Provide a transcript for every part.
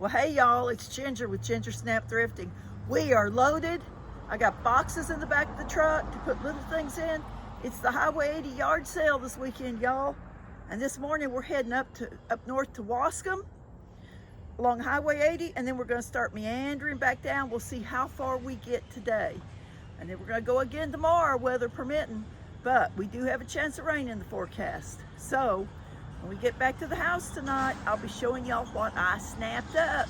Well, hey y'all, it's Ginger with Ginger Snap Thrifting. We are loaded. I got boxes in the back of the truck to put little things in. It's the Highway 80 yard sale this weekend, y'all. And this morning we're heading up north to Wascom along Highway 80, and then we're gonna start meandering back down. We'll see how far we get today. And then we're gonna go again tomorrow, weather permitting, but we do have a chance of rain in the forecast. So when we get back to the house tonight, I'll be showing y'all what I snapped up.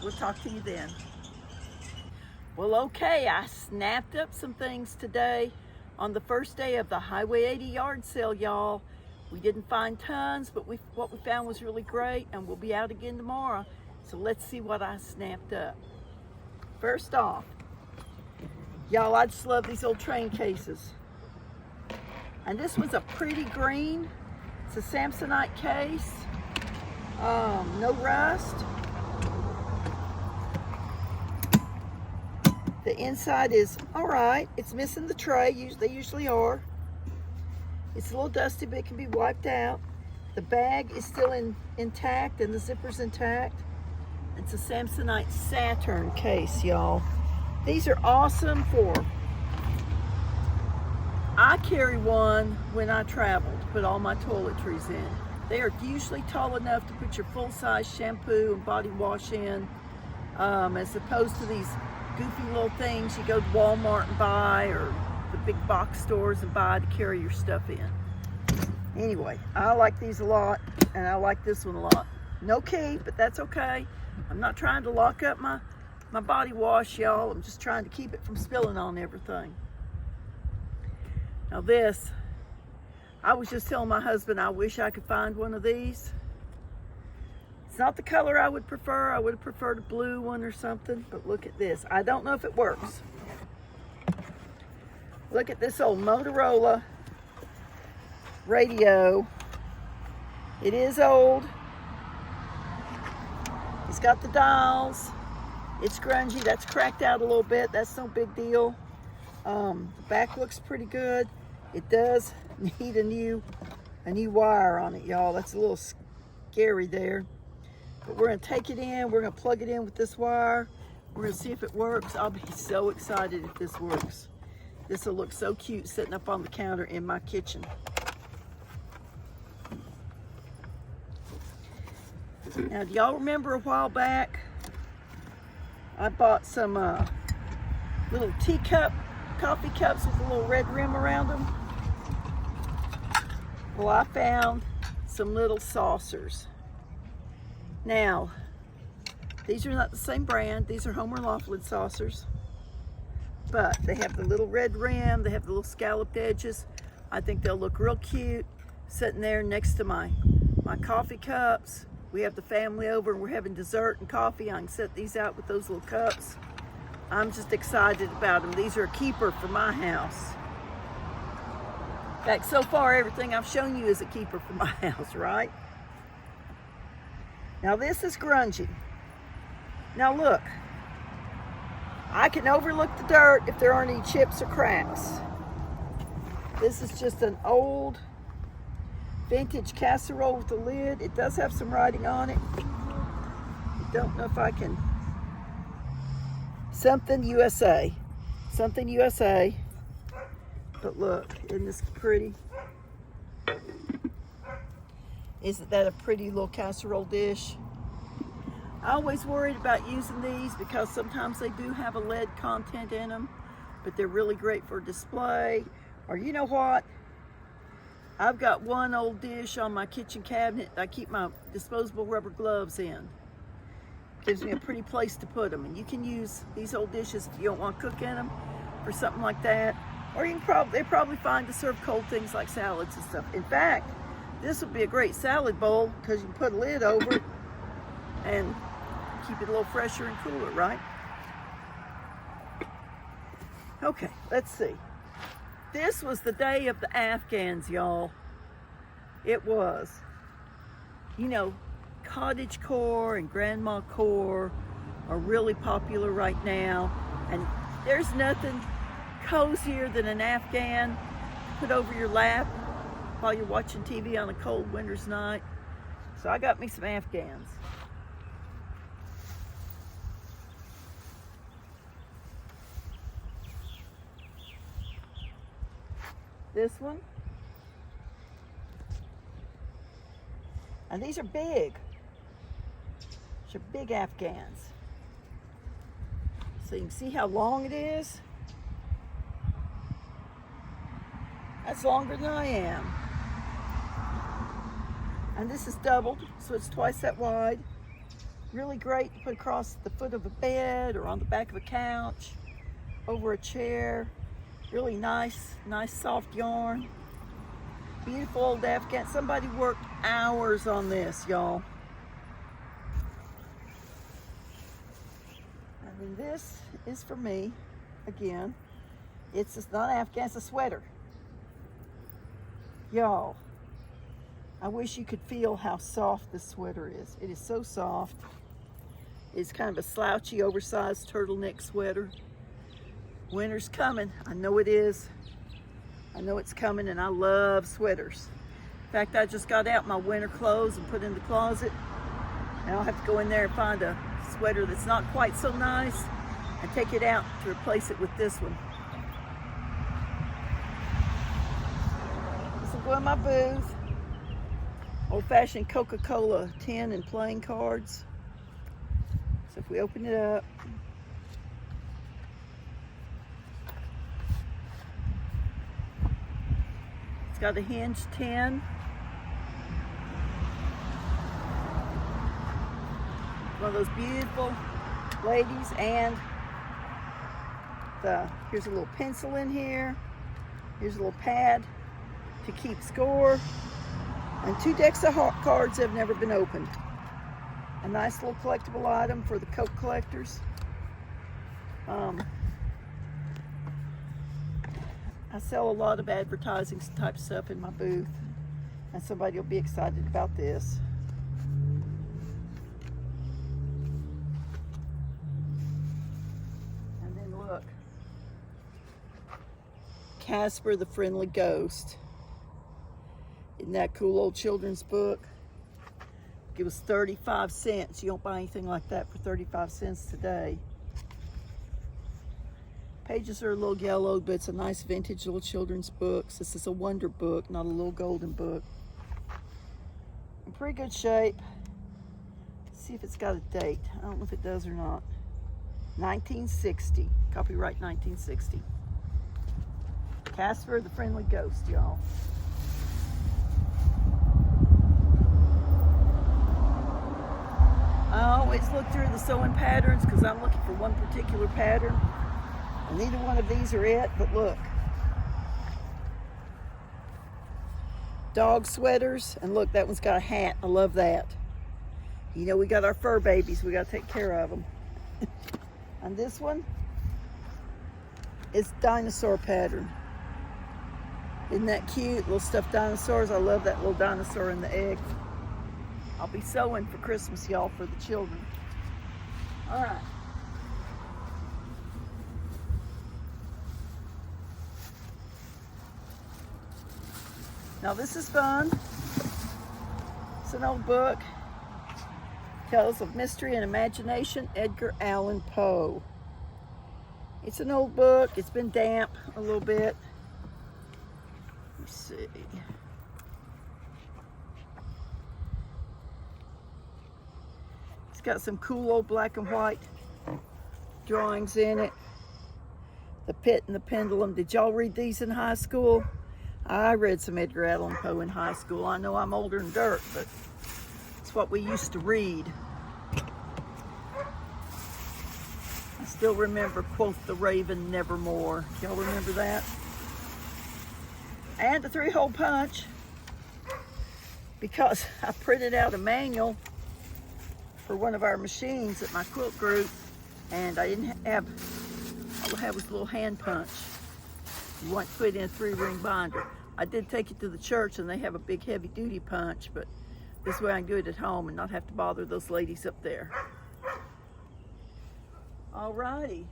We'll talk to you then. Well, okay, I snapped up some things today on the first day of the Highway 80 yard sale, y'all. We didn't find tons, but what we found was really great, and we'll be out again tomorrow. So let's see what I snapped up. First off, y'all, I just love these old train cases. And this one's a pretty green. It's a Samsonite case, no rust. The inside is all right. It's missing the tray, they usually are. It's a little dusty, but it can be wiped out. The bag is still intact and the zipper's intact. It's a Samsonite Saturn case, y'all. These are awesome I carry one when I travel to put all my toiletries in. They are usually tall enough to put your full-size shampoo and body wash in, as opposed to these goofy little things you go to Walmart and buy, or the big box stores and buy to carry your stuff in. Anyway, I like these a lot, and I like this one a lot. No key, but that's okay. I'm not trying to lock up my body wash, y'all. I'm just trying to keep it from spilling on everything. Now this, I was just telling my husband I wish I could find one of these. It's not the color I would prefer. I would have preferred a blue one or something, but look at this. I don't know if it works. Look at this old Motorola radio. It is old. It's got the dials. It's grungy. That's cracked out a little bit. That's no big deal. The back looks pretty good. It does need a new wire on it, y'all. That's a little scary there. But we're gonna take it in. We're gonna plug it in with this wire. We're gonna see if it works. I'll be so excited if this works. This will look so cute sitting up on the counter in my kitchen. Now, do y'all remember a while back, I bought some little teacup coffee cups with a little red rim around them? Well, I found some little saucers. Now, these are not the same brand. These are Homer Laughlin saucers, but they have the little red rim. They have the little scalloped edges. I think they'll look real cute sitting there next to my coffee cups. We have the family over and we're having dessert and coffee. I can set these out with those little cups. I'm just excited about them. These are a keeper for my house. In fact, so far everything I've shown you is a keeper for my house, right? Now this is grungy. Now look, I can overlook the dirt if there aren't any chips or cracks. This is just an old vintage casserole with a lid. It does have some writing on it. I don't know if I can. Something USA. Something USA. But look, isn't this pretty? Isn't that a pretty little casserole dish? I always worried about using these because sometimes they do have a lead content in them, but they're really great for display. Or you know what? I've got one old dish on my kitchen cabinet I keep my disposable rubber gloves in. Gives me a pretty place to put them. And you can use these old dishes if you don't want to cook in them for something like that. Or you can they're probably fine to serve cold things like salads and stuff. In fact, this would be a great salad bowl because you can put a lid over it and keep it a little fresher and cooler, right? Okay, let's see. This was the day of the Afghans, y'all. It was. You know, cottage core and grandma core are really popular right now. And there's nothing cozier than an Afghan to put over your lap while you're watching TV on a cold winter's night. So I got me some Afghans. This one. And these are big. These are big Afghans. So you can see how long it is. That's longer than I am. And this is doubled, so it's twice that wide. Really great to put across the foot of a bed or on the back of a couch, over a chair. Really nice soft yarn. Beautiful old Afghan. Somebody worked hours on this, y'all. And then this is for me, again. It's not Afghan, it's a sweater. Y'all, I wish you could feel how soft this sweater is. It is so soft. It's kind of a slouchy, oversized turtleneck sweater. Winter's coming. I know it is. I know it's coming, and I love sweaters. In fact, I just got out my winter clothes and put in the closet. Now I'll have to go in there and find a sweater that's not quite so nice and take it out to replace it with this one. This will go in my booth. Old-fashioned Coca-Cola tin and playing cards. So if we open it up, it's got a hinged tin. One of those beautiful ladies, and here's a little pencil in here. Here's a little pad to keep score. And 2 decks of cards that have never been opened. A nice little collectible item for the Coke collectors. I sell a lot of advertising type stuff in my booth, and somebody will be excited about this. And then look, Casper the Friendly Ghost. Isn't that cool old children's book? It was 35 cents. You don't buy anything like that for 35 cents today. Pages are a little yellowed, but it's a nice vintage little children's book. This is a wonder book, not a little golden book. In pretty good shape. Let's see if it's got a date. I don't know if it does or not. 1960. Copyright 1960. Casper the Friendly Ghost, y'all. I always look through the sewing patterns because I'm looking for one particular pattern. And neither one of these are it, but look. Dog sweaters, and look, that one's got a hat. I love that. You know, we got our fur babies. We got to take care of them. And this one is dinosaur pattern. Isn't that cute? Little stuffed dinosaurs. I love that little dinosaur in the egg. I'll be sewing for Christmas, y'all, for the children. All right. Now this is fun. It's an old book. Tales of Mystery and Imagination, Edgar Allan Poe. It's an old book. It's been damp a little bit. Let's see. It's got some cool old black and white drawings in it. The Pit and the Pendulum. Did y'all read these in high school? I read some Edgar Allan Poe in high school. I know I'm older than dirt, but it's what we used to read. I still remember, quoth the raven, nevermore. Y'all remember that? And the 3-hole punch, because I printed out a manual for one of our machines at my quilt group, and I didn't have, all I had was a little hand punch. You want to put in a 3-ring binder. I did take it to the church and they have a big heavy duty punch, but this way I can do it at home and not have to bother those ladies up there. Alrighty.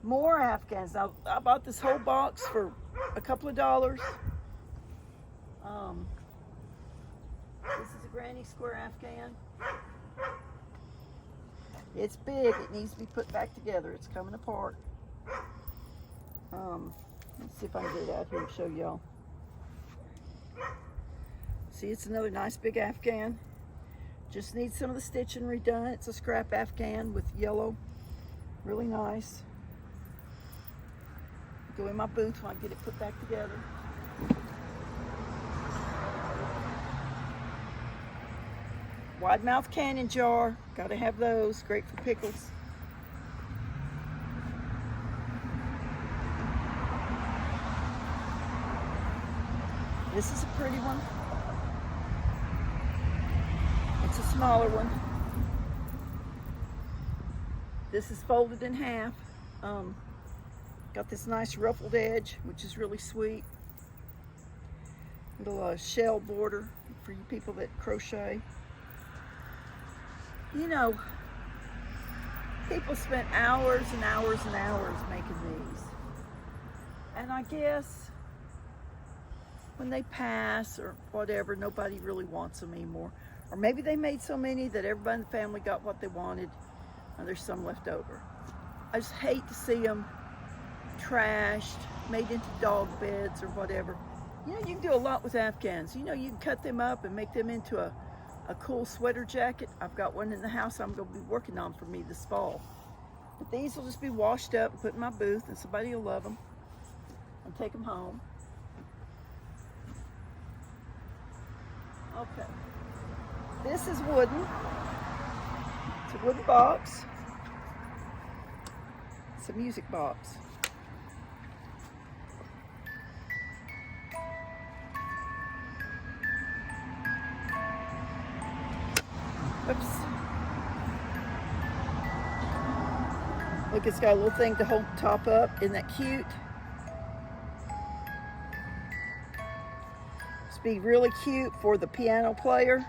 More Afghans. Now, I bought this whole box for a couple of dollars. This is a granny square Afghan. It's big. It needs to be put back together. It's coming apart. Let's see if I can get it out here and show y'all. See, it's another nice big Afghan. Just needs some of the stitching redone. It's a scrap Afghan with yellow. Really nice. Go in my booth when I get it put back together. Wide mouth cannon jar. Gotta have those. Great for pickles. This is a pretty one. It's a smaller one. This is folded in half. Got this nice ruffled edge, which is really sweet. Little shell border for you people that crochet. You know, people spent hours and hours and hours making these. And I guess when they pass or whatever, nobody really wants them anymore. Or maybe they made so many that everybody in the family got what they wanted and there's some left over. I just hate to see them trashed, made into dog beds or whatever. You know, you can do a lot with Afghans. You know, you can cut them up and make them into a cool sweater jacket. I've got one in the house I'm going to be working on for me this fall. But these will just be washed up and put in my booth, and somebody will love them and take them home. Okay. This is wooden. It's a wooden box. It's a music box. Oops. Look, it's got a little thing to hold the top up. Isn't that cute? It's be really cute for the piano player.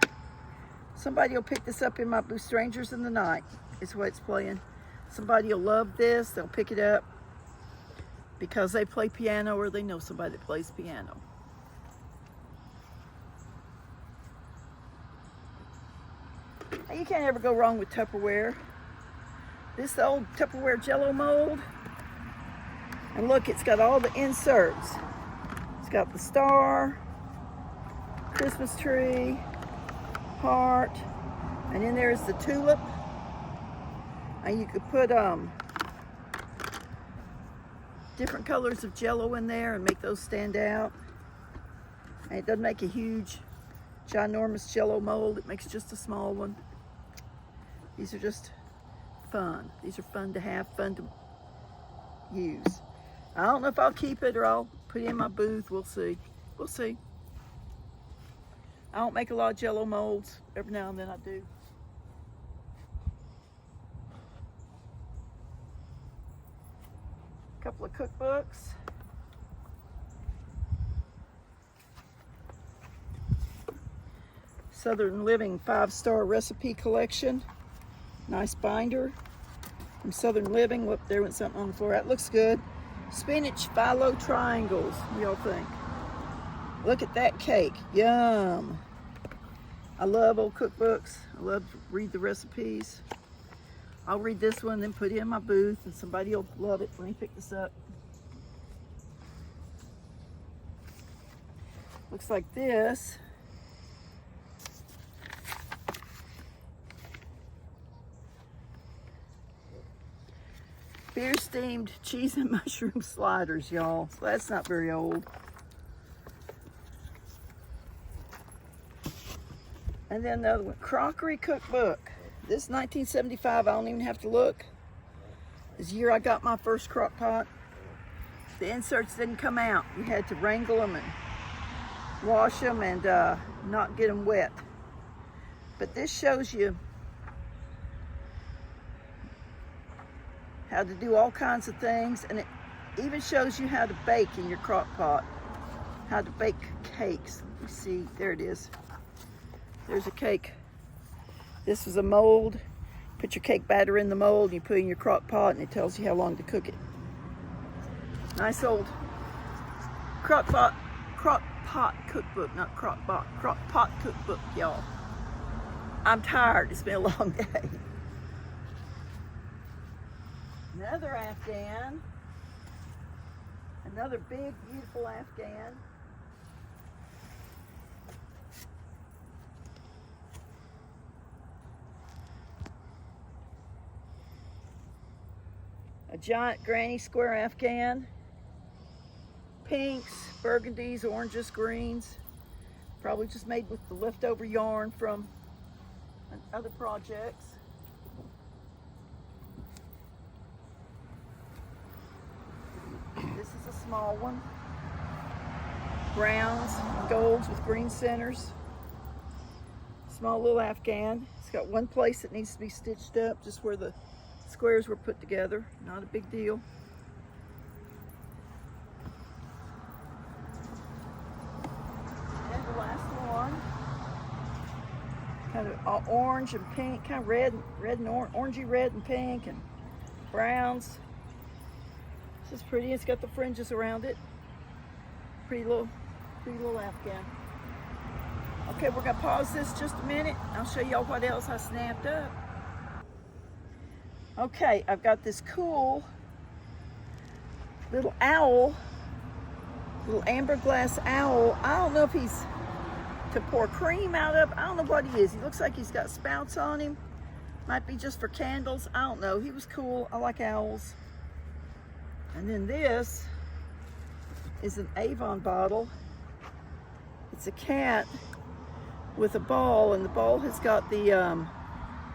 Somebody will pick this up in my booth. Strangers in the Night is what it's playing. Somebody will love this. They'll pick it up because they play piano or they know somebody that plays piano. You can't ever go wrong with Tupperware. This old Tupperware Jello mold. And look, it's got all the inserts. It's got the star, Christmas tree, heart, and then there's the tulip. And you could put different colors of Jello in there and make those stand out. And it doesn't make a huge, ginormous Jello mold. It makes just a small one. These are just fun. These are fun to have, fun to use. I don't know if I'll keep it or I'll put it in my booth. We'll see. We'll see. I don't make a lot of Jello molds. Every now and then I do. A couple of cookbooks. Southern Living 5-star recipe collection. Nice binder from Southern Living. Whoop, there went something on the floor. That looks good. Spinach phyllo triangles. What do y'all think? Look at that cake. Yum. I love old cookbooks. I love to read the recipes. I'll read this one, then put it in my booth, and somebody will love it when they pick this up. Looks like this. Beer steamed cheese and mushroom sliders, y'all. So that's not very old. And then the other one, crockery cookbook. This is 1975. I don't even have to look. This year I got my first crock pot. The inserts didn't come out. We had to wrangle them and wash them and not get them wet. But this shows you how to do all kinds of things, and it even shows you how to bake in your crock pot, how to bake cakes. Let me see, there it is. There's a cake. This is a mold. Put your cake batter in the mold, you put it in your crock pot, and it tells you how long to cook it. Nice old crock pot cookbook, not crock pot cookbook, y'all. I'm tired, it's been a long day. Another Afghan. Another big, beautiful Afghan. A giant granny square Afghan. Pinks, burgundies, oranges, greens. Probably just made with the leftover yarn from other projects. This is a small one. Browns and golds with green centers. Small little Afghan. It's got one place that needs to be stitched up, just where the squares were put together. Not a big deal. And the last one, kind of orange and pink, kind of red and orangey red and pink and browns. This is pretty. It's got the fringes around it. Pretty little Afghan. Okay, we're gonna pause this just a minute. I'll show y'all what else I snapped up. Okay, I've got this cool little owl, little amber glass owl. I don't know if he's to pour cream out of. I don't know what he is. He looks like he's got spouts on him. Might be just for candles. I don't know. He was cool. I like owls. And then this is an Avon bottle. It's a cat with a ball, and the ball has got the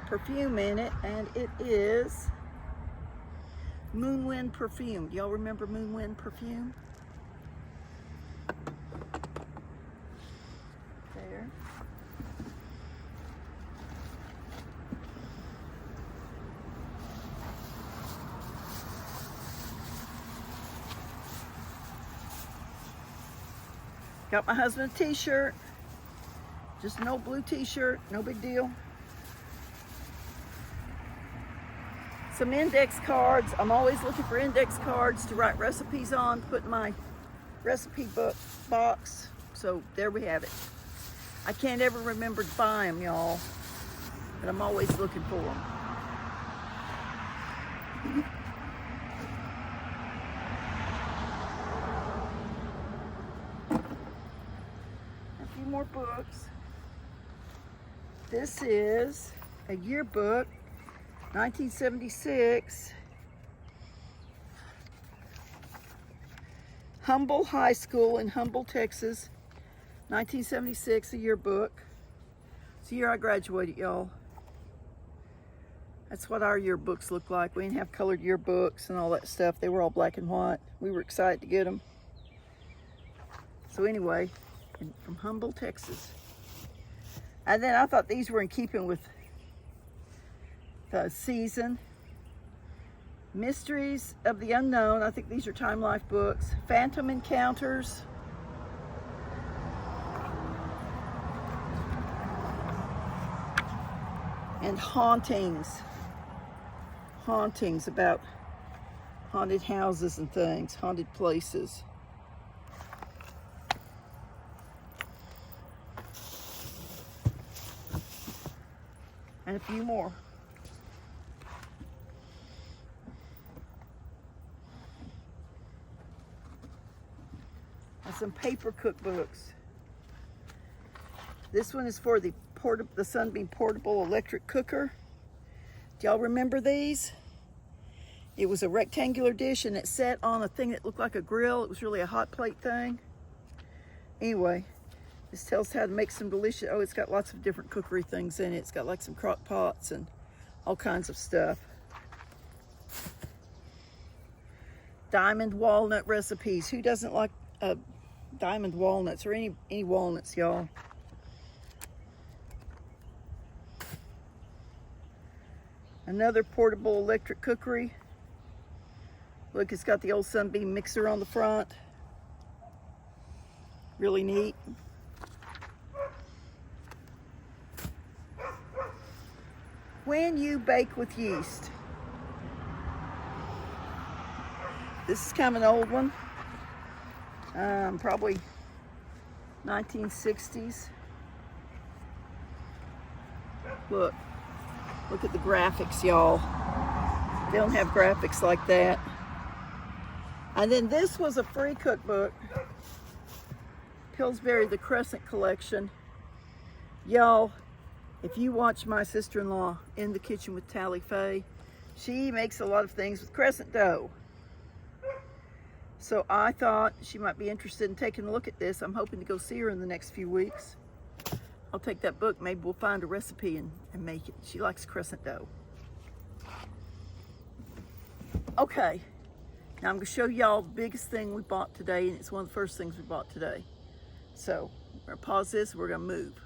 perfume in it, and it is Moonwind perfume. Do y'all remember Moonwind perfume? There. Got my husband a t-shirt. Just an old blue t-shirt, no big deal. Some index cards. I'm always looking for index cards to write recipes on, put in my recipe book box. So there we have it. I can't ever remember to buy them, y'all, but I'm always looking for them. A few more books. This is a yearbook, 1976. Humble High School in Humble, Texas. 1976, a yearbook. It's the year I graduated, y'all. That's what our yearbooks look like. We didn't have colored yearbooks and all that stuff. They were all black and white. We were excited to get them. So anyway, from Humble, Texas. And then I thought these were in keeping with the season. Mysteries of the Unknown. I think these are Time Life books. Phantom Encounters. And Hauntings. Hauntings, about haunted houses and things, haunted places. And a few more. And some paper cookbooks. This one is for the Sunbeam portable electric cooker. Do y'all remember these? It was a rectangular dish and it sat on a thing that looked like a grill. It was really a hot plate thing. Anyway, this tells how to make some delicious, oh, it's got lots of different cookery things in it. It's got like some crock pots and all kinds of stuff. Diamond walnut recipes. Who doesn't like diamond walnuts or any walnuts, y'all? Another portable electric cookery. Look, it's got the old Sunbeam mixer on the front. Really neat. When you bake with yeast. This is kind of an old one. Probably 1960s. Look at the graphics, y'all. They don't have graphics like that. And then this was a free cookbook. Pillsbury, the Crescent collection. Y'all, if you watch my sister-in-law in the kitchen with Tally Faye, she makes a lot of things with crescent dough. So I thought she might be interested in taking a look at this. I'm hoping to go see her in the next few weeks. I'll take that book, maybe we'll find a recipe and make it. She likes crescent dough. Okay, now I'm gonna show y'all the biggest thing we bought today, and it's one of the first things we bought today. So we're gonna pause this, we're gonna move.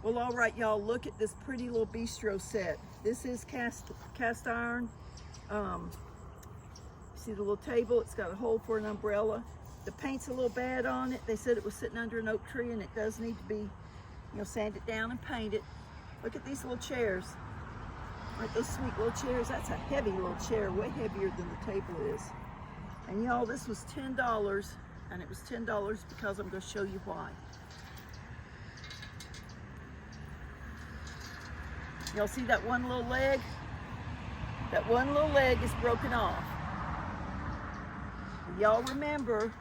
Well, all right, y'all, look at this pretty little bistro set. This is cast iron. See the little table, it's got a hole for an umbrella. The paint's a little bad on it. They said it was sitting under an oak tree and it does need to be, sanded down and painted. Look at these little chairs. Aren't those sweet little chairs? That's a heavy little chair, way heavier than the table is. And y'all, this was $10, and it was $10 because I'm gonna show you why. Y'all see that one little leg? That one little leg is broken off. Y'all remember,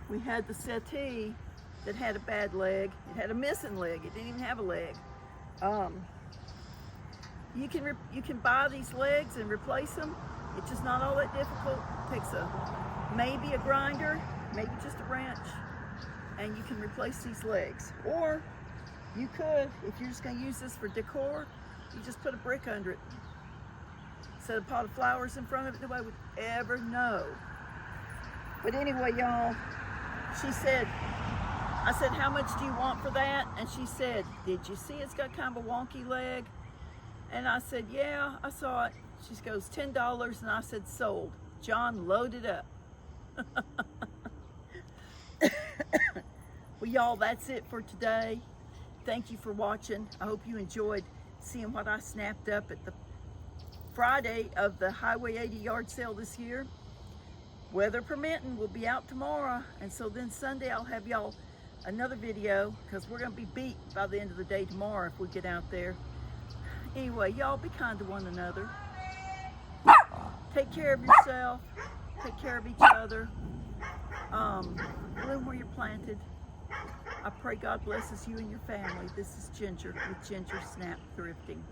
we had the settee that had a bad leg. It had a missing leg. It didn't even have a leg. You can buy these legs and replace them. It's just not all that difficult. It takes maybe a grinder, maybe just a wrench, and you can replace these legs. Or you could, if you're just going to use this for decor, you just put a brick under it. Set a pot of flowers in front of it. Nobody would ever know. But anyway, y'all, she said, I said, how much do you want for that? And she said, did you see it's got kind of a wonky leg? And I said, yeah, I saw it. She goes, $10, and I said, sold. John, load it up. Well, y'all, that's it for today. Thank you for watching. I hope you enjoyed seeing what I snapped up at the Friday of the Highway 80 yard sale this year. Weather permitting, we'll be out tomorrow, and so then Sunday I'll have y'all another video, because we're going to be beat by the end of the day tomorrow if we get out there. Anyway, y'all be kind to one another. Take care of yourself. Take care of each other. Bloom where you're planted. I pray God blesses you and your family. This is Ginger with Ginger Snap Thrifting.